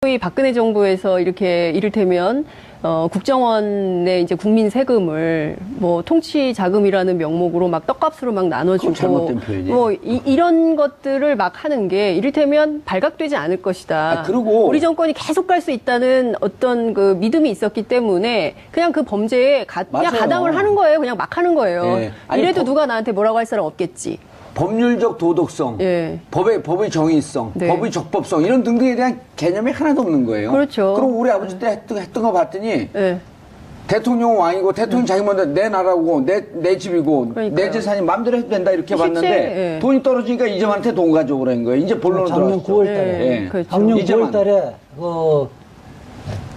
소위 박근혜 정부에서 이렇게 이를테면 국정원의 이제 국민 세금을 뭐 통치 자금이라는 명목으로 막 떡값으로 막 나눠주고 잘못된 표현이에요. 뭐 이런 것들을 막 하는 게 이를테면 발각되지 않을 것이다. 그리고 우리 정권이 계속 갈 수 있다는 어떤 그 믿음이 있었기 때문에 그냥 그 범죄에 그냥 맞아요. 가담을 하는 거예요. 그냥 막 하는 거예요. 예. 아니, 이래도 누가 나한테 뭐라고 할 사람 없겠지. 법률적 도덕성, 예. 법의 정의성, 네. 법의 적법성 이런 등등에 대한 개념이 하나도 없는 거예요. 그렇죠. 그럼 우리 아버지 때 했던 거 봤더니 예. 대통령은 왕이고 대통령 자기 먼저 내 나라고 내 집이고 그러니까요. 내 재산이 마음대로 해도 된다 이렇게 실제, 봤는데 예. 돈이 떨어지니까 이재만한테 돈 가져오라는 거예요. 이제 본론으로 작년 들어왔죠. 9월 달에. 예. 그렇죠. 작년 이제만. 9월 달에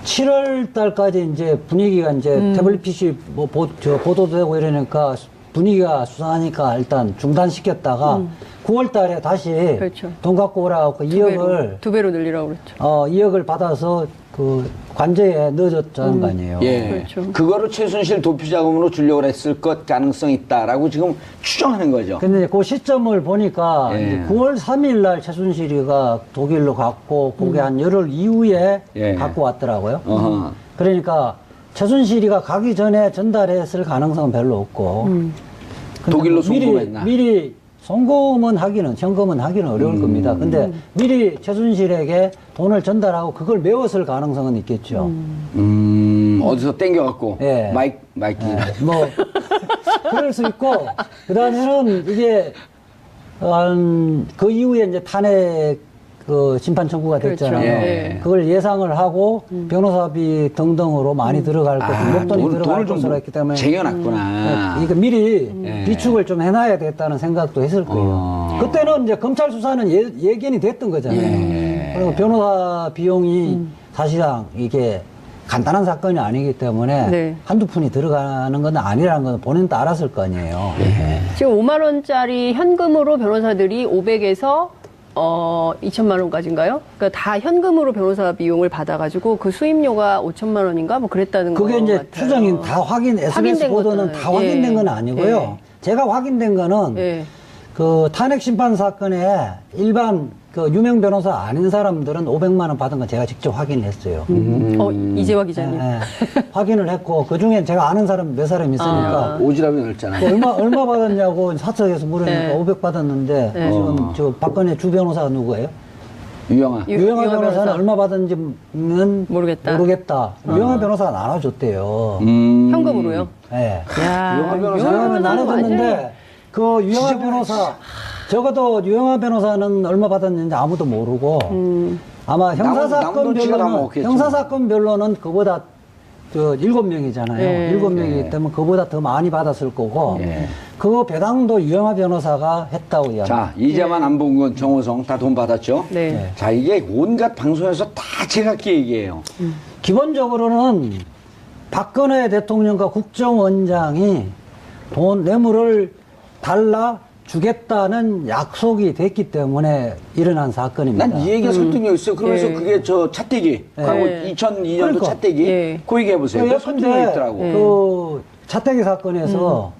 7월 달까지 이제 분위기가 이제 태블릿 PC 뭐 보도되고 이러니까 분위기가 수상하니까 일단 중단시켰다가 9월 달에 다시 그렇죠. 돈 갖고 오라고 2억을 두 배로 늘리라고 그랬죠. 2억을 받아서 그 관제에 넣어줬다는 거 아니에요. 예. 그렇죠. 그거를 최순실 도피 자금으로 주려고 했을 것 가능성이 있다라고 지금 추정하는 거죠. 근데 그 시점을 보니까 예. 이제 9월 3일 날 최순실이가 독일로 갔고 그게 한 열흘 이후에 예. 갖고 왔더라고요. 어허. 그러니까 최순실이가 가기 전에 전달했을 가능성은 별로 없고 근데 독일로 뭐 송금했나? 미리 송금은 하기는 어려울 겁니다. 근데 미리 최순실에게 돈을 전달하고 그걸 메웠을 가능성은 있겠죠. 어디서 땡겨갖고 예. 마이크. 뭐 그럴 수 있고 그다음에는 이게 그 이후에 이제 탄핵 그 심판 청구가 그렇죠. 됐잖아요. 예. 그걸 예상을 하고 변호사비 등등으로 많이 들어갈 것, 목돈이 들어갈 돈을 것으로 좀 했기 때문에 쟁여놨구나. 그러니까 미리 예. 비축을 좀 해놔야 됐다는 생각도 했을 거예요. 그때는 이제 검찰 수사는 예견이 됐던 거잖아요. 예. 그리고 변호사 비용이 사실상 이게 간단한 사건이 아니기 때문에 네. 한두 푼이 들어가는 건 아니라는 건 본인도 알았을 거 아니에요. 지금 5만 원짜리 현금으로 변호사들이 500에서 2천만 원까지인가요? 그러니까 다 현금으로 변호사 비용을 받아가지고 그 수임료가 5천만 원인가 뭐 그랬다는 거 그게 이제 같아요. 추정이 다 SBS 확인된 보도는 것도, 다 확인된 예. 건 아니고요. 예. 제가 확인된 거는 예. 그 탄핵 심판 사건에 일반 그 유명 변호사 아닌 사람들은 500만 원 받은 건 제가 직접 확인했어요. 이재화 기자님. 예, 예. 확인을 했고 그 중에 제가 아는 사람 몇 사람 있으니까 오지랖이 넓잖아요. 그 얼마 받았냐고 사석에서 물으니까 네. 500 받았는데 네. 지금 저 박근혜 주 변호사가 누구예요? 유영아. 유영하 변호사는 변호사. 얼마 받은지는 모르겠다. 유영하 변호사가 나눠줬대요. 현금으로요? 예. 야, 유영하 변호사는 유영하 나눠 나눠줬는데 그 유영하 변호사 적어도 유영하 변호사는 얼마 받았는지 아무도 모르고 아마 남도 지가 다 먹겠죠. 형사사건별로는 그보다 저 7명이잖아요. 예. 7명이기 때문에 그보다 더 많이 받았을 거고 예. 그 배당도 유영하 변호사가 했다고 이야기합니다. 자, 이제만 안 본 건 정호성 다 돈 받았죠? 네. 자, 이게 온갖 방송에서 다 제각기 얘기해요. 기본적으로는 박근혜 대통령과 국정원장이 뇌물을 달라 주겠다는 약속이 됐기 때문에 일어난 사건입니다. 난 이 얘기가 설득력 있어요. 그러면서 예. 그게 저 차떼기, 과거 예. 2002년도 그러니까. 차떼기, 예. 그 얘기 해보세요. 그 설득력 예컨대 있더라고. 그 차태기 사건에서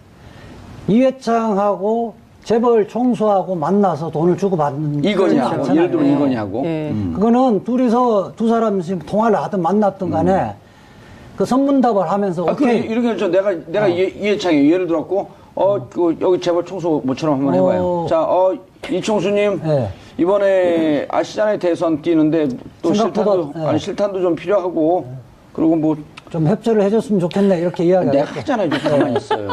이회창하고 재벌 총수하고 만나서 돈을 주고받는 이거냐고, 그런 예를 들면 거잖아요. 이거냐고. 예. 그거는 두 사람씩 통화를 하든 만났든 간에 그 선문답을 하면서 아, 그 오케이 이렇게 저 내가 이해창이 예를 들었고, 그 여기 재벌 청소 모처럼 한번 해봐요. 자, 이총수님. 예. 이번에 아시잖아요. 대선 뛰는데 또 생각보다, 예. 실탄도 좀 필요하고, 그리고 뭐, 좀 협조를 해줬으면 좋겠네 이렇게 이야기를 내가 했고. 하잖아요. 좀 가만히 있어요.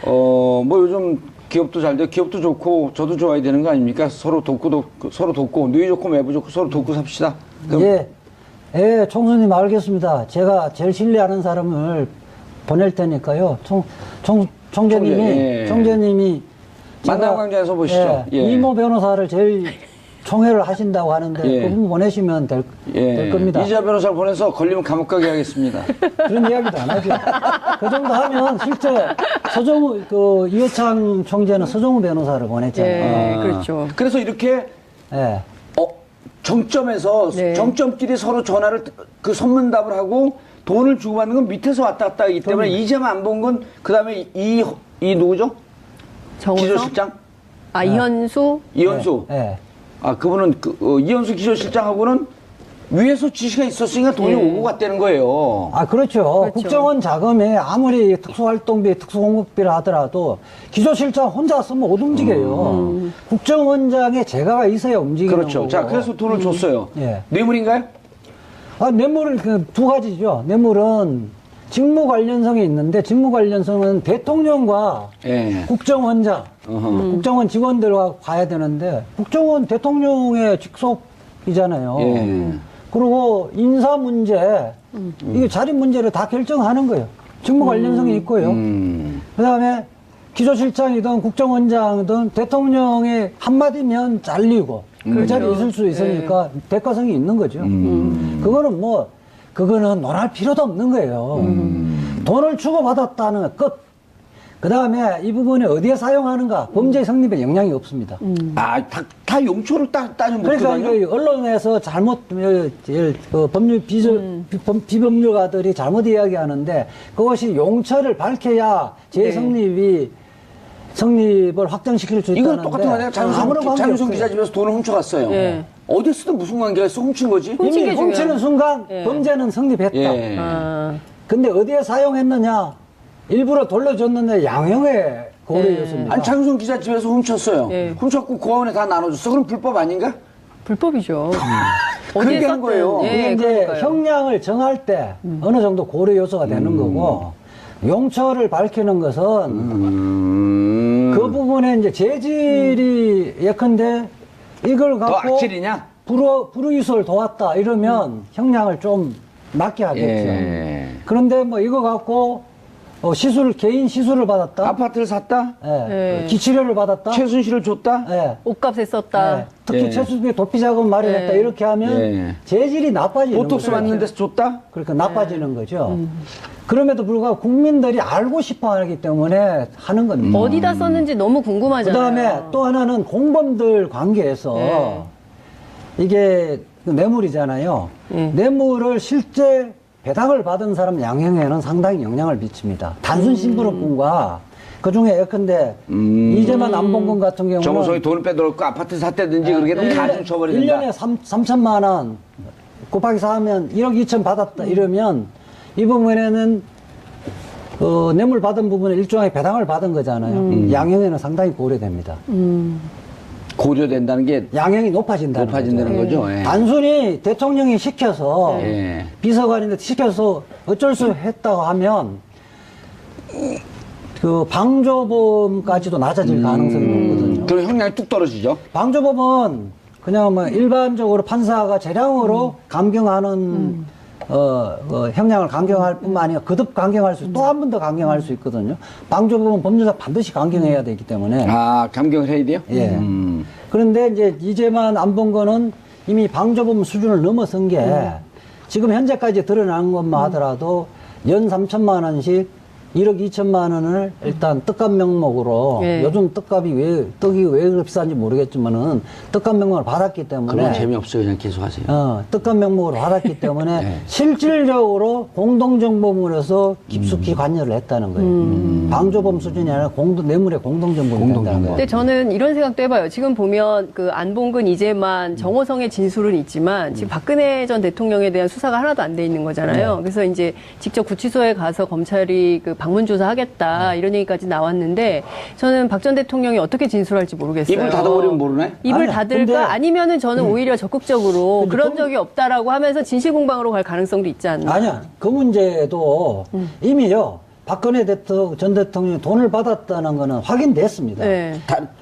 뭐 요즘 기업도 잘 돼, 기업도 좋고, 저도 좋아야 되는 거 아닙니까? 서로 돕고, 누이 좋고, 매부 좋고, 서로 돕고 삽시다. 그럼 예, 총수님 알겠습니다. 제가 제일 신뢰하는 사람을 보낼 테니까요. 예. 총재님이 만남 광장에서 보시죠. 예. 이모 변호사를 제일 총회를 하신다고 하는데 예. 그분 보내시면 될 겁니다. 이재화 변호사를 보내서 걸리면 감옥 가게 하겠습니다. 그런 이야기도 안 하죠. 그 정도 하면 실제 이회창 총재는 서정우 변호사를 보냈잖아요. 예, 그렇죠. 그래서 이렇게 예. 정점에서 네. 정점끼리 서로 전화를 그 선문답을 하고 돈을 주고받는 건 밑에서 왔다 갔다 하기 때문에 이제만 안 본 건 그다음에 이 누구죠? 정호성? 기조실장 이현수? 이현수 예. 아, 그분은 이현수 기조실장하고는 위에서 지시가 있었으니까 돈이 예. 오고 갔다는 거예요. 아, 그렇죠. 그렇죠. 국정원 자금에 아무리 특수활동비, 특수공급비를 하더라도 기조실장 혼자 쓰면 못 움직여요. 국정원장의 재가가 있어야 움직이는 그렇죠. 거고. 자, 그래서 돈을 줬어요. 예. 뇌물인가요? 아, 뇌물은 두 가지죠. 뇌물은 직무 관련성이 있는데 직무 관련성은 대통령과 예. 국정원장, 국정원 직원들과 봐야 되는데 국정원 대통령의 직속이잖아요. 예. 그리고 인사 문제, 이게 자리 문제를 다 결정하는 거예요. 직무 관련성이 있고요. 그다음에 기조실장이든 국정원장이든 대통령의 한마디면 잘리고 그 자리에 있을 수 있으니까 대가성이 있는 거죠. 그거는 논할 필요도 없는 거예요. 돈을 주고받았다는 끝. 그 다음에 이 부분이 어디에 사용하는가 범죄 성립에 영향이 없습니다. 아, 다 용초를 따지면 그러니까 못하거든요. 이거 언론에서 잘못 법률 비법률가들이 잘못 이야기하는데 그것이 용처를 밝혀야 성립을 확정시킬 수 있다는데 이건 똑같은 거 아니야? 아무런 관계 장윤성 없어요. 기자 집에서 돈을 훔쳐갔어요. 예. 어디 쓰든 무슨 관계가 있어? 훔친 거지? 훔친 이미 게 훔치는 중요해요. 순간 예. 범죄는 성립했다. 예. 아, 근데 어디에 사용했느냐? 일부러 돌려줬는데 양형의 고려 요소입니다. 아니, 장윤성 기자 집에서 훔쳤어요. 예. 훔쳤고 고아원에 다 나눠줬어. 그럼 불법 아닌가? 불법이죠. 그렇게 한 썼든, 거예요. 예, 이게 이제 그러니까요. 형량을 정할 때 어느 정도 고려 요소가 되는 거고 용처를 밝히는 것은 그 부분에 이제 재질이 예컨대 이걸 더 갖고 악질이냐? 불우이소를 도왔다 이러면 형량을 좀 낮게 하겠죠. 예. 그런데 뭐 이거 갖고 개인 시술을 받았다. 아파트를 샀다? 예. 예. 기치료를 받았다. 최순실을 줬다? 예. 옷값에 썼다. 예. 특히 예. 최수빈이 도피자금 마련했다 예. 이렇게 하면 예. 재질이 나빠지는 보톡스 거죠. 맞는 데서 줬다? 그러니까 나빠지는 거죠. 그럼에도 불구하고 국민들이 알고 싶어 하기 때문에 하는 겁니다. 어디다 썼는지 너무 그 궁금하잖아요. 다음에 또 하나는 공범들 관계에서 네. 이게 뇌물이잖아요. 뇌물을 실제 배당을 받은 사람 양형에는 상당히 영향을 미칩니다. 단순 심부름꾼과 그 중에 예컨대 이재만 안봉근 같은 경우는 정우성이 돈을 빼돌고 아파트 샀다든지 그렇게 되면 가중 처벌이 된다. 1년에 3천만 원 곱하기 4하면 1억 2천 받았다 이러면 이 부분에는 뇌물 받은 부분에 일종의 배당을 받은 거잖아요. 양형에는 상당히 고려됩니다. 고려된다는 게 양형이 높아진다는 거죠. 거죠. 예. 단순히 대통령이 시켜서 예. 비서관인데 시켜서 어쩔 수 했다고 하면 그 방조범까지도 낮아질 가능성이 높거든요. 그럼 형량이 뚝 떨어지죠. 방조범은 그냥 뭐 일반적으로 판사가 재량으로 감경하는 형량을 감경할 뿐만 아니라 거듭 감경할 수 또 한 번 더 감경할 수 있거든요. 방조범은 법률상 반드시 감경해야 되기 때문에 아, 감경을 해야 돼요? 예. 그런데 이제 이제만 안 본 거는 이미 방조범 수준을 넘어선 게 지금 현재까지 드러난 것만 하더라도 연 3천만 원씩 1억 2천만 원을 일단 떡값 명목으로 예. 요즘 떡이 왜 그렇게 비싼지 모르겠지만은 떡값 명목을 받았기 때문에 그건 재미없어요. 그냥 계속 하세요. 떡값 명목으로 받았기 때문에 네. 실질적으로 공동정보물에서 깊숙이 관여를 했다는 거예요. 방조범 수준이 아니라 뇌물의 공동정보물이 된다는 거예요. 근데 저는 이런 생각도 해봐요. 지금 보면 그 안봉근, 이재만, 정호성의 진술은 있지만 지금 박근혜 전 대통령에 대한 수사가 하나도 안 돼 있는 거잖아요. 그래서 이제 직접 구치소에 가서 검찰이 그 방문 조사하겠다 이런 얘기까지 나왔는데 저는 박 전 대통령이 어떻게 진술할지 모르겠어요. 입을 닫아버리면 모르네? 입을 아니야, 닫을까 근데- 아니면은 저는 오히려 적극적으로 근데 그런 적이 없다라고 하면서 진실공방으로 갈 가능성도 있지 않나. 아니야. 그 문제도 이미요. 박근혜 전 대통령이 돈을 받았다는 거는 확인됐습니다. 네.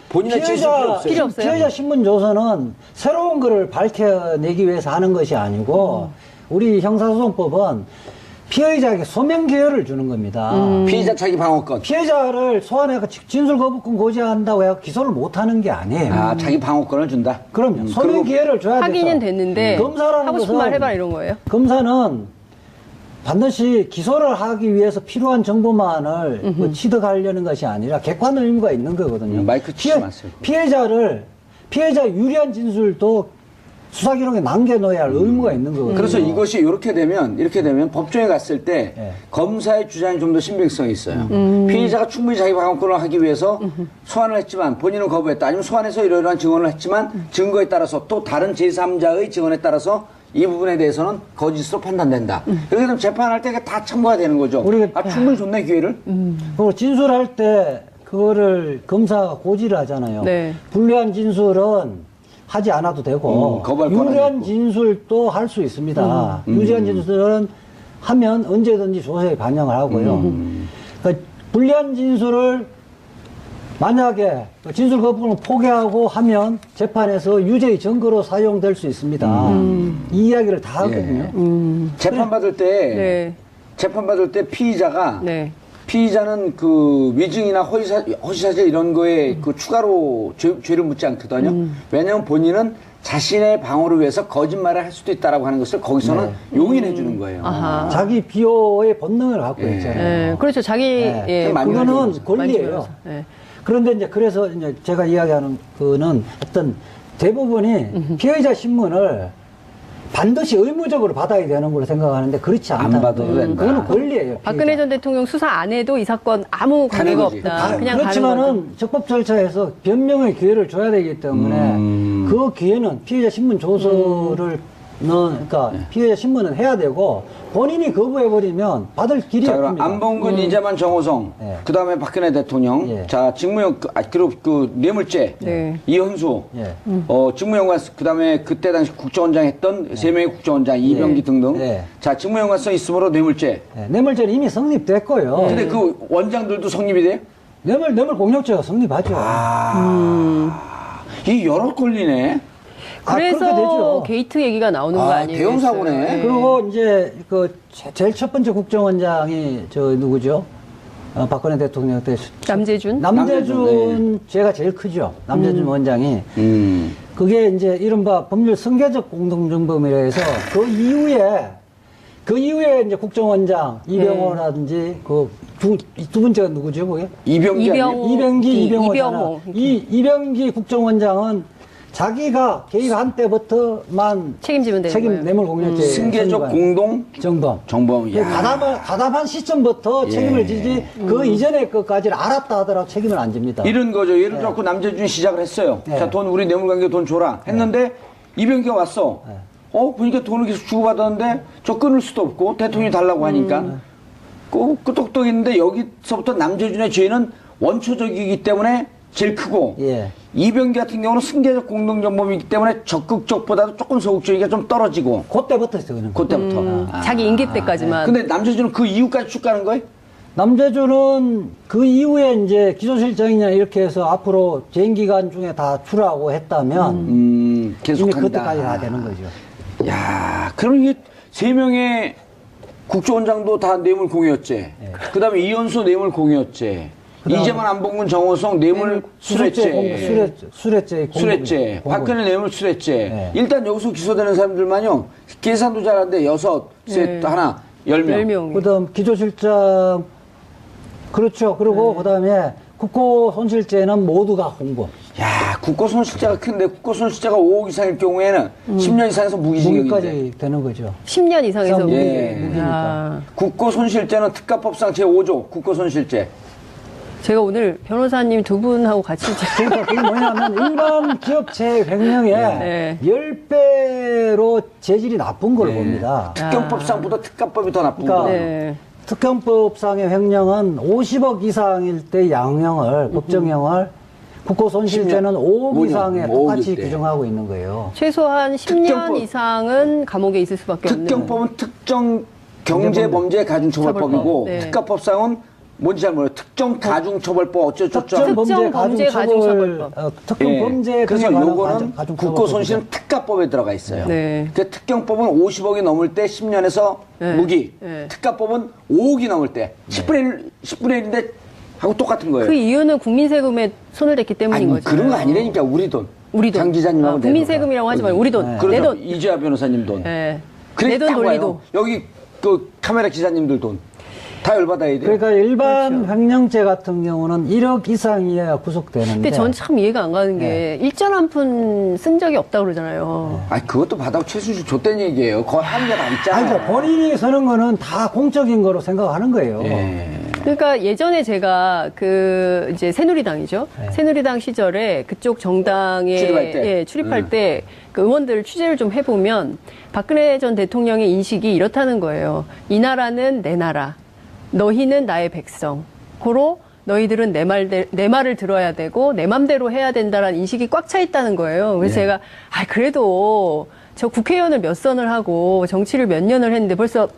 본인의 진술 필요 없어요. 필요 없어요? 피해자 신문 조서는 새로운 거를 밝혀내기 위해서 하는 것이 아니고 우리 형사소송법은 피해자에게 소명 기회를 주는 겁니다. 피의자 자기 방어권. 피해자를 소환해서 진술 거부권 고지한다고 해서 기소를 못하는 게 아니에요. 아, 자기 방어권을 준다? 그럼요. 소명 그리고 기회를 줘야 돼서 확인은 됐는데 검사라는 하고 싶은 것은 말 해봐 이런 거예요. 검사는 반드시 기소를 하기 위해서 필요한 정보만을 뭐 취득하려는 것이 아니라 객관의 의무가 있는 거거든요. 마이크 치지 마세요. 피해자 유리한 진술도 수사 기록에 남겨놓아야 할 의무가 있는 거거든요. 그래서 이것이 이렇게 되면 법정에 갔을 때 예. 검사의 주장이 좀 더 신빙성이 있어요. 피의자가 충분히 자기 방어권을 하기 위해서 소환을 했지만 본인은 거부했다. 아니면 소환해서 이러이러한 증언을 했지만 증거에 따라서 또 다른 제3자의 증언에 따라서 이 부분에 대해서는 거짓으로 판단된다. 그렇게 되면 재판할 때 다 참고가 되는 거죠. 우리가 충분히 줬네 기회를. 그리고 진술할 때 그거를 검사가 고지를 하잖아요. 네. 불리한 진술은 하지 않아도 되고 거부할 권한이 유리한 있고. 진술도 할 수 있습니다. 유리한 진술은 하면 언제든지 조서에 반영을 하고요. 그러니까 불리한 진술을 만약에 진술 거부를 포기하고 하면 재판에서 유죄의 증거로 사용될 수 있습니다. 이 이야기를 다 하거든요. 재판 받을 때 네. 재판 받을 때 피의자가 네. 피의자는 그 위증이나 허위사실 이런 거에 그 추가로 죄를 묻지 않거든요. 왜냐하면 본인은 자신의 방어를 위해서 거짓말을 할 수도 있다라고 하는 것을 거기서는 용인해 주는 거예요. 아하. 자기 비호의 본능을 갖고 예. 있잖아요. 네. 그렇죠. 자기 네. 예, 많이 그거는 하죠. 권리예요. 네. 그런데 이제 그래서 이제 제가 이야기하는 그는 어떤 대부분이 피해자 신문을 반드시 의무적으로 받아야 되는 걸로 생각하는데 그렇지 않다. 안 받아도 된다. 그거는 권리예요. 박근혜 피해자. 전 대통령 수사 안 해도 이 사건 아무 관계가 거지. 없다. 그냥 가는 거죠. 그렇지만은 적법 절차에서 변명의 기회를 줘야 되기 때문에 그 기회는 피해자 신문 조서를 그러니까 피해자 신문은 해야 되고 본인이 거부해버리면 받을 길이 자, 그럼 없습니다. 안봉근, 이재만, 정호성, 예. 그 다음에 박근혜 대통령, 예. 자, 직무용, 그리고 그 뇌물죄, 네. 이현수, 예. 직무연관, 그 다음에 그때 당시 국정원장 했던 세 명의 국정원장, 이병기 등등. 예. 자, 직무연관성 있으므로 뇌물죄. 예, 뇌물죄는 이미 성립됐고요. 근데 그 원장들도 성립이 돼요? 뇌물 공격죄가 성립하죠. 이 여러 권리네. 그렇게 그래서 되죠. 게이트 얘기가 나오는 거 아니에요? 대형 사고네. 그리고 이제 그 제일 첫 번째 국정원장이 저 누구죠? 박근혜 대통령 때 남재준? 남재준 죄가 제일 크죠. 남재준 원장이 그게 이제 이른바 법률 성계적 공동정범이라 해서 그 이후에 이제 국정원장 이병호라든지 그 두 번째가 누구죠? 그게? 이병기 아니에요? 이병기 이병호. 이병호잖아. 이병기 국정원장은 자기가 개입한 때부터만 책임지면 되는 거예요. 뇌물 공격죄 승계적 공동 정범. 정범. 야. 가담한 시점부터 책임을 지지 그 이전의 것까지를 알았다 하더라도 책임을 안 집니다. 이런 거죠. 예를 들어 서 남재준이 시작을 했어요. 네. 자, 우리 뇌물관계 돈 줘라. 했는데 이병기가 왔어. 보니까 돈을 계속 주고받았는데 저 끊을 수도 없고 대통령이 달라고 하니까 끄떡떡 있는데 여기서부터 남재준의 죄는 원초적이기 때문에 제일 크고 예. 이병기 같은 경우는 승계적 공동정범이기 때문에 적극적보다도 조금 소극적이가 좀 떨어지고 그때부터 했어요, 그냥. 그때부터. 자기 임기 때까지만. 근데 남재준은 그 이후까지 쭉 가는 거예요? 남재준은 그 이후에 이제 기소실장이냐 이렇게 해서 앞으로 재임기간 중에 다 출하고 했다면 계속 이미 간다. 그때까지 다 되는 거죠. 야, 그럼 이게 세 명의 국정원장도 다 뇌물 공여죄. 그다음에 이현수 뇌물 공여죄. 이재만, 안봉근, 정호성 뇌물 수뢰죄. 수뢰죄. 박근혜 뇌물 수뢰죄. 네. 일단 여기서 기소되는 사람들만요. 계산도 잘하는데 6, 셋, 네. 하나, 10명. 10명. 그다음 기조실장 그렇죠. 그리고 그다음에 국고 손실죄는 모두가 홍보. 야, 국고 손실죄가 큰데 국고 손실죄가 5억 이상일 경우에는 10년 이상에서 무기징역인데. 무기까지 되는 거죠. 10년 이상에서 무기. 예. 무기니까. 국고 손실죄는 특가법상 제5조 국고 손실죄. 제가 오늘 변호사님 두 분하고 같이 그러니까 그게 뭐냐면 일반 기업체 횡령에 네. 10배로 재질이 나쁜 걸 봅니다. 특경법상보다 특가법이 더 나쁜 그러니까 거예요. 네. 특경법상의 횡령은 50억 이상일 때 양형을, 법정형을, 국고손실죄는 5억 5년, 이상에 5억 똑같이 일 때. 규정하고 있는 거예요. 최소한 10년 특경법. 이상은 감옥에 있을 수밖에 없는. 특경법은 특정 경제범죄 가중처벌법이고 네. 특가법상은 뭔지 잘 모르겠어요. 특정 가중처벌법 어쩌고저쩌고. 특정 범죄 범죄 가중처벌, 특정 범죄 그래서 등에 관한 요거는 가중처벌 국고손실은 특가법에 들어가 있어요. 네. 그 특경법은 50억이 넘을 때 10년에서 네. 무기. 네. 특가법은 5억이 넘을 때 10분의 1인데 하고 똑같은 거예요. 그 이유는 국민 세금에 손을 댔기 때문인 아니, 거죠. 그런 거 아니라니까 우리 돈. 우리 돈. 장 기자님하고 내 국민 돈. 세금이라고 하지 말고 우리 돈. 네. 내 그래서 돈. 이재하 변호사님 돈. 네. 그래 내 돈 딱 돌리도. 와요. 여기 그 카메라 기사님들 돈. 다 열받아야 돼요. 그러니까 일반 그렇죠. 횡령죄 같은 경우는 1억 이상이어야 구속되는데. 근데 전 참 이해가 안 가는 게 일전 한 푼 쓴 적이 없다고 그러잖아요. 아니 그것도 받아고 최순실 줬다는 얘기예요. 거의 한게 다 있잖아요. 아니, 본인이 서는 거는 다 공적인 거로 생각하는 거예요. 예. 그러니까 예전에 제가 그 이제 새누리당이죠. 네. 새누리당 시절에 그쪽 정당에 출입할 때? 예, 출입할 때 그 의원들 취재를 좀 해보면 박근혜 전 대통령의 인식이 이렇다는 거예요. 이 나라는 내 나라, 너희는 나의 백성. 고로 너희들은 내 말을 들어야 되고 내 맘대로 해야 된다라는 인식이 꽉 차 있다는 거예요. 그래서 네. 제가 그래도 저 국회의원을 몇 선을 하고 정치를 몇 년을 했는데 벌써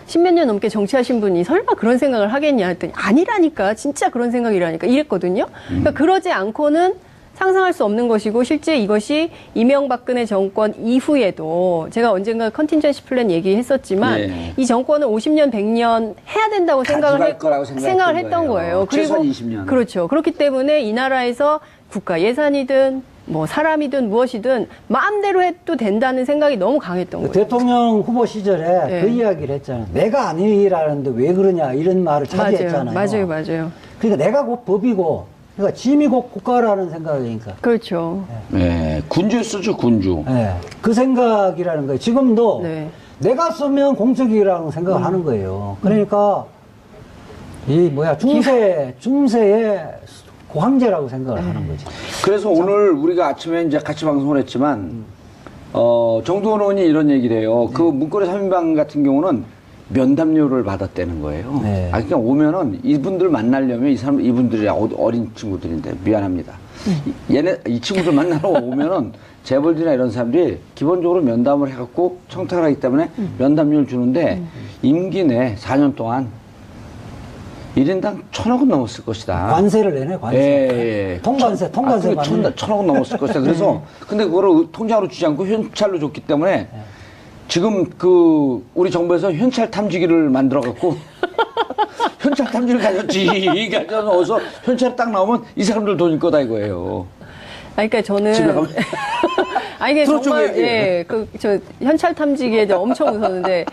십몇 년 넘게 정치하신 분이 설마 그런 생각을 하겠냐 했더니 아니라니까 진짜 그런 생각이라니까 이랬거든요. 그러니까 그러지 않고는 상상할 수 없는 것이고 실제 이것이 이명박근혜 정권 이후에도 제가 언젠가 컨틴전시 플랜 얘기했었지만 네. 이 정권은 50년 100년 해야 된다고 가져갈 거라고 생각했던 했던 거예요. 최소한 20년. 그렇죠. 그렇기 때문에 이 나라에서 국가 예산이든 뭐 사람이든 무엇이든 마음대로 해도 된다는 생각이 너무 강했던 거예요. 대통령 후보 시절에 네. 그 이야기를 했잖아요. 내가 아니라는데 왜 그러냐 이런 말을 자주 했잖아요. 맞아요. 그러니까 내가 곧 법이고, 그러니까 짐이 곧 국가라는 생각이니까. 그렇죠. 네. 군주 쓰죠, 군주. 네. 그 생각이라는 거예요. 지금도 네. 내가 쓰면 공적이라는 생각을 하는 거예요. 그러니까 중세의 고황제라고 생각을 하는 거지. 그래서 오늘 우리가 아침에 이제 같이 방송을 했지만, 정두원 의원이 이런 얘기를 해요. 그 문고리 3인방 같은 경우는 면담료를 받았다는 거예요. 네. 그러니까 오면은 이분들 만나려면 이분들이 어린 친구들인데 미안합니다. 이 친구들 만나러 오면은 재벌들이나 이런 사람들이 기본적으로 면담을 해갖고 청탁을 하기 때문에 면담료를 주는데 임기 내 4년 동안 1인당 1,000억은 넘었을 것이다. 관세를 내네, 관세. 예. 통관세 받는. 1,000억은 넘었을 것이다. 그래서, 근데 그거를 통장으로 주지 않고 현찰로 줬기 때문에 지금 우리 정부에서 현찰 탐지기를 만들어갖고 현찰 탐지기를 가졌지. 가져서 현찰이 딱 나오면 이 사람들 돈일 거다 이거예요. 그러니까 저는 집에 가면. 이게 들어줘, 정말 얘기해. 저 현찰 탐지기에 엄청 웃었는데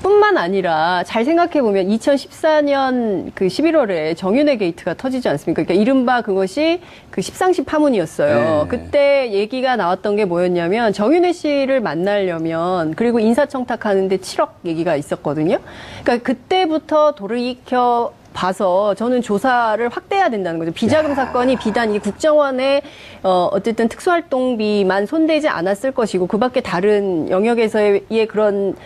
뿐만 아니라 잘 생각해 보면 2014년 그 11월에 정윤회 게이트가 터지지 않습니까? 그러니까 이른바 그것이 그 십상시 파문이었어요. 네. 그때 얘기가 나왔던 게 뭐였냐면 정윤회 씨를 만나려면 그리고 인사청탁하는데 7억 얘기가 있었거든요. 그러니까 그때부터 돌이켜 봐서 저는 조사를 확대해야 된다는 거죠. 비자금 사건이 비단 이 국정원의 어쨌든 특수활동비만 손대지 않았을 것이고 그밖에 다른 영역에서의 그런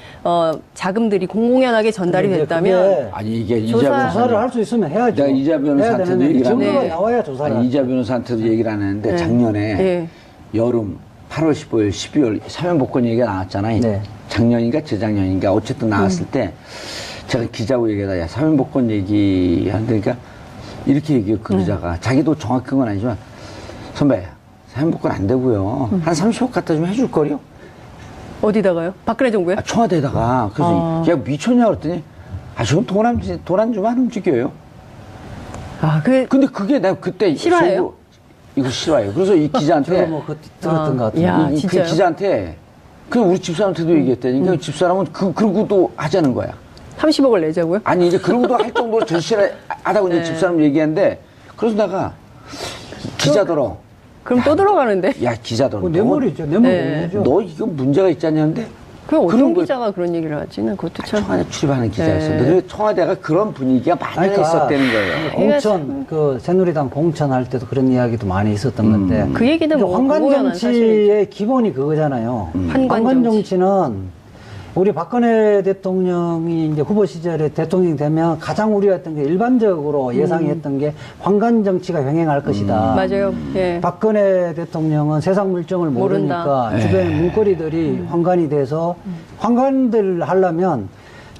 자금들이 공공연하게 전달이 근데 됐다면 그게 아니, 이게 조사를 할 수 있으면 해야죠. 내가 이자 변호사한테도 해야 되는데 얘기를 증거가 하는데. 나와야 조사를. 이자 변호사한테도 얘기를 안 했는데 네. 작년에 네. 여름 8월 15일, 12월 사면복권 얘기가 나왔잖아요. 네. 작년인가 재작년인가 어쨌든 나왔을 때 제가 기자하고 얘기하다 야 사면복권 얘기하는데 그러니까 이렇게 얘기해요. 그 기자가 자기도 정확한 건 아니지만 선배 사면복권 안 되고요. 한 30억 갖다 좀 해줄 거요. 어디다가요? 박근혜 정부에? 청와대에다가 그래서 야 미쳤냐 그랬더니 저는 돈 안 주면 안 움직여요. 근데 그게 내가 그때 싫어해요? 속으로 이거 싫어요. 그래서 이 기자한테 저도 뭐 들었던 것 같은데. 야. 그 진짜요? 기자한테 그냥 우리 집사람한테도 얘기했다니까 집사람은 그러고도 하자는 거야. 30억을 내자고요? 아니 이제 그러고도 할 정도로 절실하다고 이제 집사람 얘기하는데 그래서 내가 기자더러 그럼 또 들어가는데? 야 기자더러 그 뇌물이죠. 뇌물 네. 공유죠. 너 이거 문제가 있지 않냐는데 그럼 그런 어떤 거- 기자가 그런 얘기를 하지? 난 그것도 참. 청와대 출입하는 기자였었는데 네. 그래서 청와대가 그런 분위기가 많이 있었다는 거예요. 공천, 그 새누리당 공천할 때도 그런 이야기도 많이 있었던 건데. 그 얘기는 뭐 환관 공공연한 정치의 기본이 그거잖아요. 환관 정치는 우리 박근혜 대통령이 이제 후보 시절에 대통령이 되면 가장 우려했던 게 일반적으로 예상했던 게 환관 정치가 횡행할 것이다. 맞아요. 예. 박근혜 대통령은 세상 물정을 모르니까 모른다. 주변 문고리들이 환관이 돼서 환관들 하려면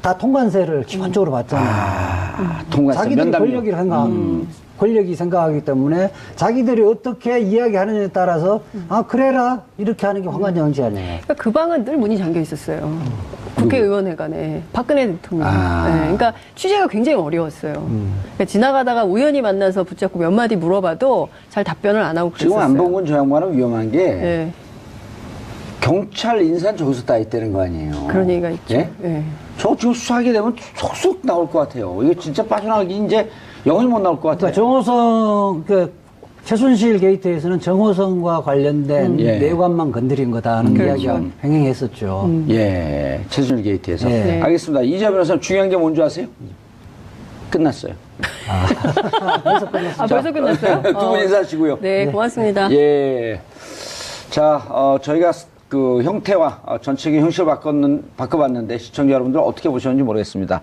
다 통관세를 기본적으로 받잖아요. 통과세 자기들이 면담료. 권력이 생각하기 때문에 자기들이 어떻게 이야기하느냐에 따라서 그래라 이렇게 하는 게 환관 정치 아니에요. 그러니까 그 방은 늘 문이 잠겨 있었어요. 국회의원회관에 박근혜 대통령. 아. 네, 그러니까 취재가 굉장히 어려웠어요. 그러니까 지나가다가 우연히 만나서 붙잡고 몇 마디 물어봐도 잘 답변을 안 하고 그랬었어요. 지금 안봉근 저 양반은 위험한 게 예. 경찰 인사는 저기서 따 있다는 거 아니에요? 그런 얘기가 있죠. 예? 예. 저 지금 수사하게 되면 속속 나올 것 같아요. 이거 진짜 빠져나가기 이제 영원히 못 나올 것 같아요. 그러니까 정호성 최순실 게이트에서는 정호성과 관련된 예. 내관만 건드린 거다는 그렇죠. 이야기가 횡행했었죠. 예, 최순실 게이트에서. 네. 알겠습니다. 이재 변호사님 중요한 게 뭔지 아세요? 끝났어요. 그래서 끝났습니다. 아, 벌써 끝났어요? 두 분 인사하시고요. 네, 고맙습니다. 예. 자, 저희가 그 형태와 전체적인 형식을 바꿔봤는데 시청자 여러분들 어떻게 보셨는지 모르겠습니다.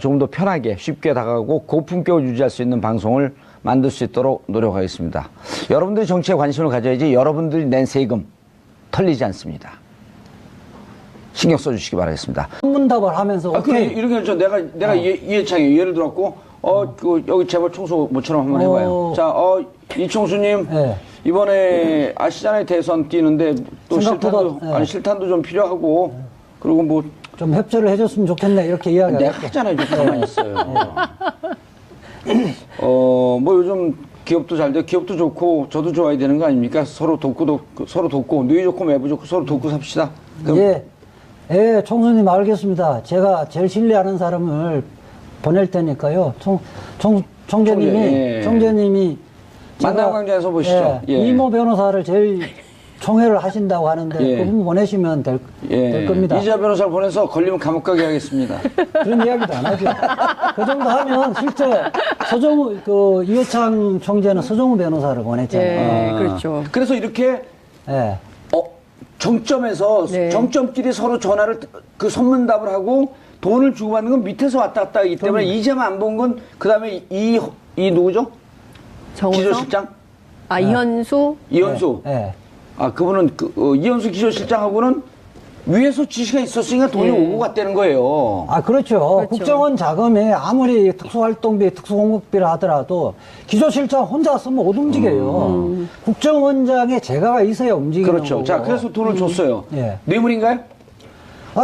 조금 더 편하게 쉽게 다가가고 고품격을 유지할 수 있는 방송을 만들 수 있도록 노력하겠습니다. 여러분들이 정치에 관심을 가져야지 여러분들이 낸 세금 털리지 않습니다. 신경 써주시기 바라겠습니다. 문답을 하면서 그래, 오케이. 이렇게 해서 내가 이해창이 예를 들었고, 여기 재벌 청소 모처럼 한번 해봐요. 자, 이청수님, 네. 이번에 아시잖아요. 대선 뛰는데 또 생각보다, 네. 실탄도 좀 필요하고, 그리고 뭐, 좀 협조를 해줬으면 좋겠네 이렇게 내가 이야기하죠. 했잖아요. 좀 가만히 있어요. 뭐 요즘 기업도 잘 돼, 기업도 좋고, 저도 좋아야 되는 거 아닙니까? 서로 돕고, 누이 좋고, 매부 좋고, 서로 돕고 삽시다. 그럼 예, 총수님 알겠습니다. 제가 제일 신뢰하는 사람을 보낼 테니까요. 총재님이 예. 총재님이 만남 광장에서 보시죠. 예. 이모 변호사를 제일 총회를 하신다고 하는데 예. 그분 보내시면 될 겁니다. 이재 변호사를 보내서 걸리면 감옥 가게 하겠습니다. 그런 이야기도 안 하죠. 그 정도 하면 실제 이회창 총재는 서정우 변호사를 보냈잖아요. 예, 그렇죠. 그래서 이렇게 예. 정점에서 네. 정점끼리 서로 전화를 선문답을 하고 돈을 주고받는 건 밑에서 왔다 갔다 하기 때문에 이제만 안 본 건 그다음에 이 누구죠? 정호성? 기조실장? 이현수? 이현수. 예. 그분은 이현수 기조실장하고는 위에서 지시가 있었으니까 돈이 네. 오고 갔다는 거예요. 그렇죠. 국정원 자금에 아무리 특수활동비, 특수공급비를 하더라도 기조실장 혼자 쓰면 못 움직여요. 국정원장의 재가가 있어야 움직이는 그렇죠. 거고. 자, 그래서 돈을 줬어요. 예. 뇌물인가요?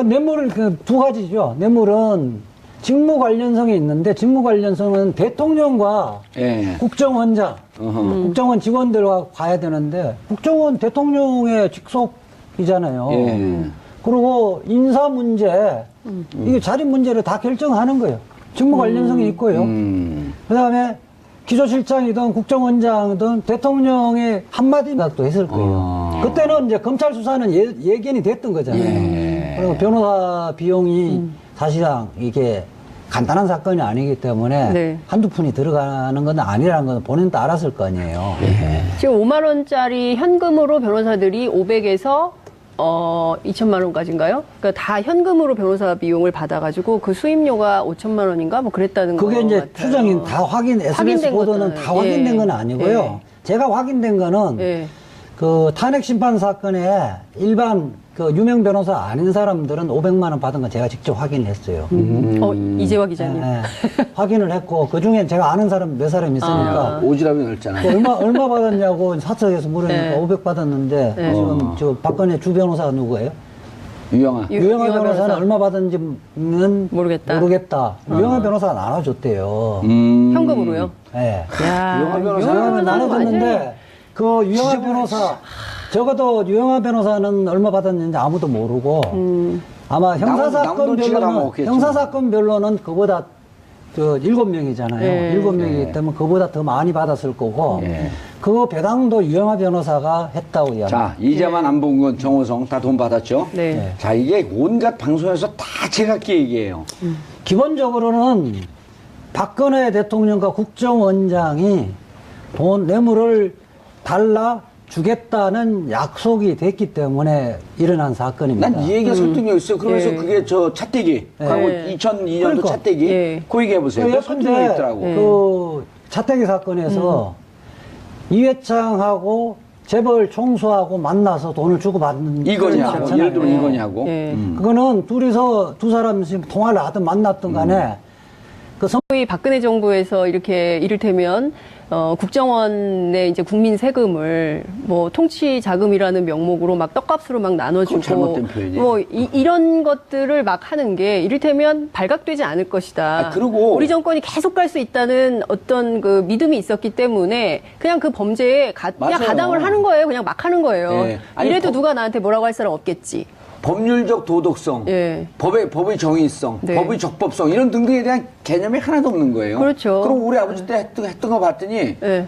뇌물은 두 가지죠. 뇌물은 직무 관련성이 있는데 직무 관련성은 대통령과 예. 국정원장, 국정원 직원들과 봐야 되는데 국정원 대통령의 직속이잖아요. 예. 그리고 인사 문제, 이게 자리 문제를 다 결정하는 거예요. 직무 관련성이 있고요. 그 다음에 기조실장이든 국정원장이든 대통령의 한마디 생각도 했을 거예요. 그때는 이제 검찰 수사는 예견이 됐던 거잖아요. 예. 그리고 변호사 비용이 사실상 이게 간단한 사건이 아니기 때문에 네. 한두 푼이 들어가는 건 아니라는 건 본인도 알았을 거 아니에요. 지금 5만 원짜리 현금으로 변호사들이 500에서 2천만 원까지인가요? 그러니까 다 현금으로 변호사 비용을 받아가지고 그 수임료가 5천만 원인가 뭐 그랬다는 거 그게 이제 같아요. 추정인 다 SBS 확인된 보도는 것들은, 다 확인된 예. 건 아니고요. 예. 제가 확인된 거는 예. 그 탄핵 심판 사건에 일반 그 유명 변호사 아닌 사람들은 500만 원 받은 건 제가 직접 확인했어요. 이재화 기자님. 예, 예. 확인을 했고 그 중에 제가 아는 사람 몇 사람 있으니까 오지랖이 넓잖아요. 얼마 받았냐고 사석에서 물으니까 네. 500 받았는데 네. 지금 저 박근혜 주 변호사가 누구예요? 유영아. 유영아 변호사는 얼마 받았는지는 모르겠다. 유영아 변호사가 나눠줬대요. 현금으로요? 예. 야, 유영아 변호사는 유영아 나눠줬는데 완전히- 그 유영아 변호사 적어도 유영아 변호사는 얼마 받았는지 아무도 모르고 아마 남도 지가 다 먹겠죠. 형사사건별로는 그보다 저 7명이잖아요. 네. 7명이기 때문에 그보다 더 많이 받았을 거고 예. 그 배당도 유영아 변호사가 했다고 이야기. 자, 이제만 안 본 건 정호성 다 돈 받았죠? 네. 자, 이게 온갖 방송에서 다 제각기 얘기해요. 기본적으로는 박근혜 대통령과 국정원장이 뇌물을 달라 주겠다는 약속이 됐기 때문에 일어난 사건입니다. 난 이 얘기가 설득력 있어요. 그러면서 예. 그게 저 차떼기. 과거 예. 2002년도 그러니까. 차떼기. 예. 그 얘기 해보세요. 그 설득력 있더라고. 그 차태기 사건에서 이회창하고 재벌 총수하고 만나서 돈을 주고받는 이거냐고. 그렇잖아요. 예를 들면 이거냐고. 예. 그거는 두 사람이 통화를 하든 만났든 간에 그 소위 박근혜 정부에서 이렇게 이를테면 국정원의 이제 국민 세금을 뭐 통치 자금이라는 명목으로 막 떡값으로 막 그건 나눠주고 잘못된 표현이에요. 뭐 이런 것들을 막 하는 게 이를테면 발각되지 않을 것이다. 아, 그리고 우리 정권이 계속 갈 수 있다는 어떤 그 믿음이 있었기 때문에 그냥 그 범죄에 그냥 맞아요. 가담을 하는 거예요. 그냥 막 하는 거예요. 예. 아니, 이래도 누가 나한테 뭐라고 할 사람 없겠지. 법률적 도덕성, 예. 법의 정의성, 네. 법의 적법성 이런 등등에 대한 개념이 하나도 없는 거예요. 그렇죠. 그럼 우리 아버지 때 했던 거 봤더니 예.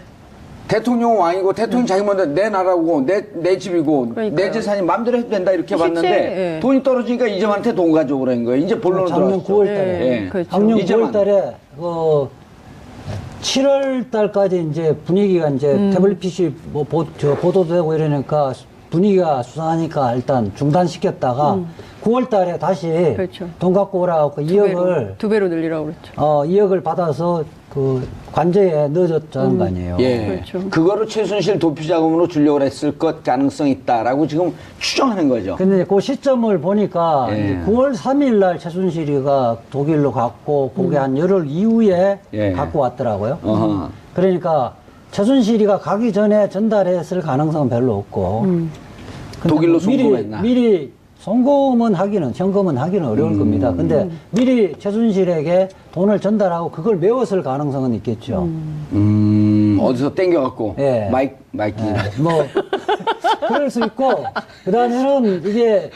대통령은 왕이고 대통령 자기 먼저 내 나라고 내 집이고 그러니까요. 내 재산이 마음대로 해도 된다 이렇게 실제, 봤는데 예. 돈이 떨어지니까 이재만한테 돈 가져오라는 거예요. 이제 본론으로 작년 들어왔죠. 9월 달에. 예. 그렇죠. 작년 이제만. 9월 달에 7월 달까지 이제 분위기가 이제 태블릿 PC 뭐 보도도 되고 이러니까 분위기가 수상하니까 일단 중단시켰다가 9월 달에 다시 그렇죠. 돈 갖고 오라고 2억을 두 배로 늘리라고 그랬죠. 2억을 받아서 그 관제에 넣어줬다는 거 아니에요. 예. 그렇죠. 그거를 최순실 도피 자금으로 주려고 했을 것 가능성이 있다라고 지금 추정하는 거죠. 근데 그 시점을 보니까 예. 이제 9월 3일 날 최순실이가 독일로 갔고 그게 한 열흘 이후에 예. 갖고 왔더라고요. 어허. 그러니까 최순실이가 가기 전에 전달했을 가능성은 별로 없고 근데 독일로 뭐 송금했나? 미리 송금은 하기는 현금은 하기는 어려울 겁니다. 근데 미리 최순실에게 돈을 전달하고 그걸 메웠을 가능성은 있겠죠. 어디서 땡겨갖고 예. 마이크나 뭐 그럴 수 있고 그다음에는 이게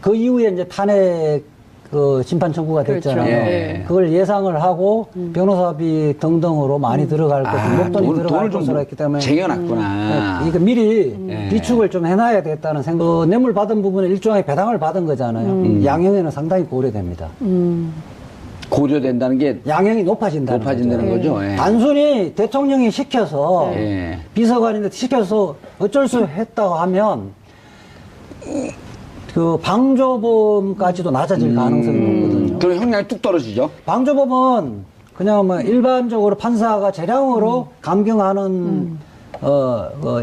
그 이후에 이제 탄핵 그 심판 청구가 그렇죠. 됐잖아요. 예. 그걸 예상을 하고 변호사비 등등으로 많이 들어갈 것을 목돈이 들어갈 것으로 했기 때문에 쟁여놨구나. 그러니까 미리 예. 비축을 좀 해놔야 됐다는 생각. 뇌물 받은 부분에 일종의 배당을 받은 거잖아요. 양형에는 상당히 고려됩니다. 고려된다는 게 양형이 높아진다는 거죠. 예. 단순히 대통령이 시켜서 예. 비서관인데 시켜서 어쩔 수 했다고 하면 그 방조범까지도 낮아질 가능성이 높거든요. 그럼 형량이 뚝 떨어지죠. 방조범은 그냥 뭐 일반적으로 판사가 재량으로 감경하는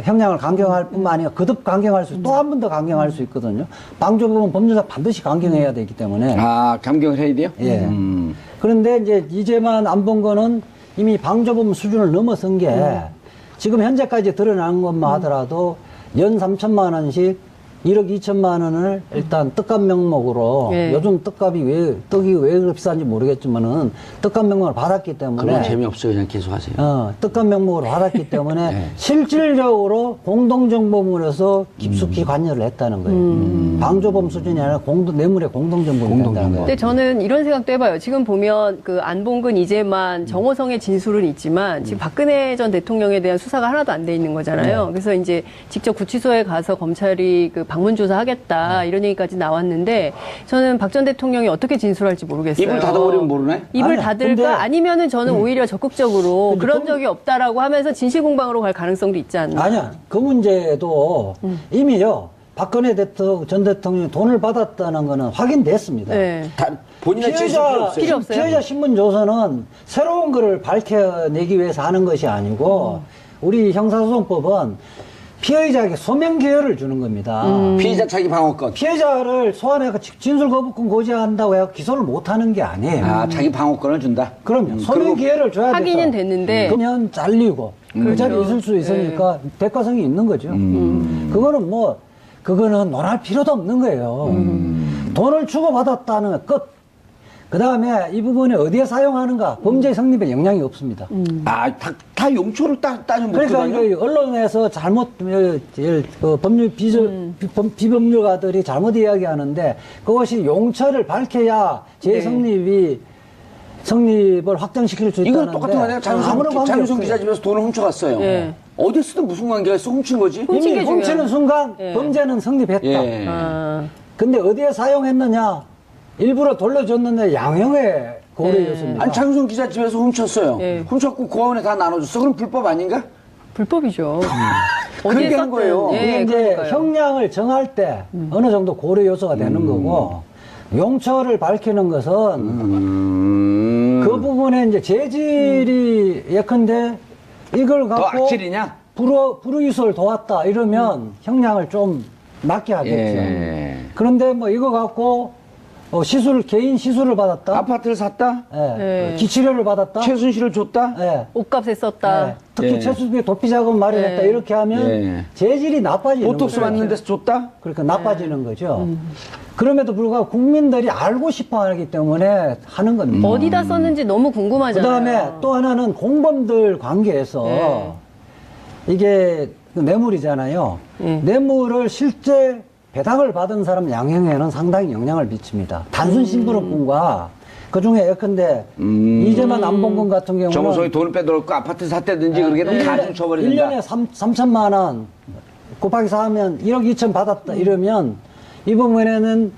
형량을 강경할 뿐만 아니라 거듭 강경할 수, 또 한 번 더 강경할 수 있거든요. 방조범은 법률사 반드시 강경해야 되기 때문에. 아, 감경을 해야 돼요? 예. 그런데 이제 이제만 안 본 거는 이미 방조범 수준을 넘어선 게 지금 현재까지 드러난 것만 하더라도 연 3천만 원씩 1억 2천만 원을 일단 떡값 명목으로 예. 요즘 떡이 왜 그렇게 비싼지 모르겠지만은 떡값 명목을 받았기 때문에 그건 재미없어요. 그냥 계속 하세요. 떡값 명목으로 받았기 때문에 네. 실질적으로 공동정보물에서 깊숙이 관여를 했다는 거예요. 방조범 수준이 아니라 뇌물의 공동정보물이 된다는 거예요. 근데 저는 이런 생각도 해봐요. 지금 보면 그 안봉근 이재만 정호성의 진술은 있지만 지금 박근혜 전 대통령에 대한 수사가 하나도 안 돼 있는 거잖아요. 그래서 이제 직접 구치소에 가서 검찰이 그 방문 조사하겠다 이런 얘기까지 나왔는데 저는 박 전 대통령이 어떻게 진술할지 모르겠어요. 입을 닫아버리면 모르네? 입을 아니야, 닫을까 근데- 아니면은 저는 오히려 적극적으로 근데 그런 적이 없다라고 하면서 진실공방으로 갈 가능성도 있지 않나. 아니야. 그 문제도 이미요. 박근혜 전 대통령이 돈을 받았다는 거는 확인됐습니다. 네. 본인의 진술 필요 없어요. 필요 없어요. 피해자 신문 조서는 새로운 거를 밝혀내기 위해서 하는 것이 아니고 우리 형사소송법은 피해자에게 소명 기회를 주는 겁니다. 피의자 자기 방어권. 피해자를 소환해서 진술 거부권 고지한다고 해서 기소를 못하는 게 아니에요. 아, 자기 방어권을 준다? 그럼요. 소명 그리고 기회를 줘야 돼서 확인은 됐는데 그러면 잘리고 그 자리에 있을 수 있으니까 대가성이 있는 거죠. 그거는 논할 필요도 없는 거예요. 돈을 주고받았다는 것 끝. 그 다음에 이 부분이 어디에 사용하는가 범죄 성립에 영향이 없습니다. 아, 다 용초를 따지면 그러니까 못하거든요? 이거 언론에서 잘못 법률 비법률가들이 잘못 이야기하는데 그것이 용처를 밝혀야 재성립이 성립을 확정시킬 수 있다는데 이건 똑같은 거 아니에요? 아무런 관계 장윤성 없어요. 기자 집에서 돈을 훔쳐갔어요. 예. 어디 쓰든 무슨 관계가 있어? 훔친 거지? 훔친 이미 게 훔치는 중요해요. 순간 예. 범죄는 성립했다. 예. 아, 근데 어디에 사용했느냐? 일부러 돌려줬느냐? 양형의 고려 요소입니다. 아니, 장윤성 기자 집에서 훔쳤어요. 예. 훔쳤고 고아원에 다 나눠줬어. 그럼 불법 아닌가? 불법이죠. 그렇게 어디에 한 거예요. 썼든. 이게 예, 이제 그러니까요. 형량을 정할 때 어느 정도 고려 요소가 되는 거고 용처를 밝히는 것은 그 부분에 이제 재질이 예컨대 이걸 더 갖고 악질이냐? 불우이소를 도왔다 이러면 형량을 좀 낮게 하겠죠. 예. 그런데 뭐 이거 갖고 개인 시술을 받았다. 아파트를 샀다? 예. 네. 기치료를 받았다. 최순실을 줬다? 예. 옷값에 썼다. 예. 특히 예. 최수빈이 도피자금 마련했다. 예. 이렇게 하면 예. 재질이 나빠지는 보톡스 거죠. 맞는 데서 줬다? 그러니까 나빠지는 거죠. 그럼에도 불구하고 국민들이 알고 싶어 하기 때문에 하는 겁니다. 어디다 썼는지 너무 그 궁금하잖아요. 다음에 또 하나는 공범들 관계에서 네. 이게 그 뇌물이잖아요. 뇌물을 실제 배당을 받은 사람 양형에는 상당히 영향을 미칩니다. 단순 심부름꾼과 그 중에 예컨대 이재만 안봉근 같은 경우는 정호성이 돈을 빼돌고 아파트 샀다든지 그렇게 되면 가중 처벌이 된다. 1년에 3천만 원 곱하기 4하면 1억 2천 받았다 이러면 이 부분에는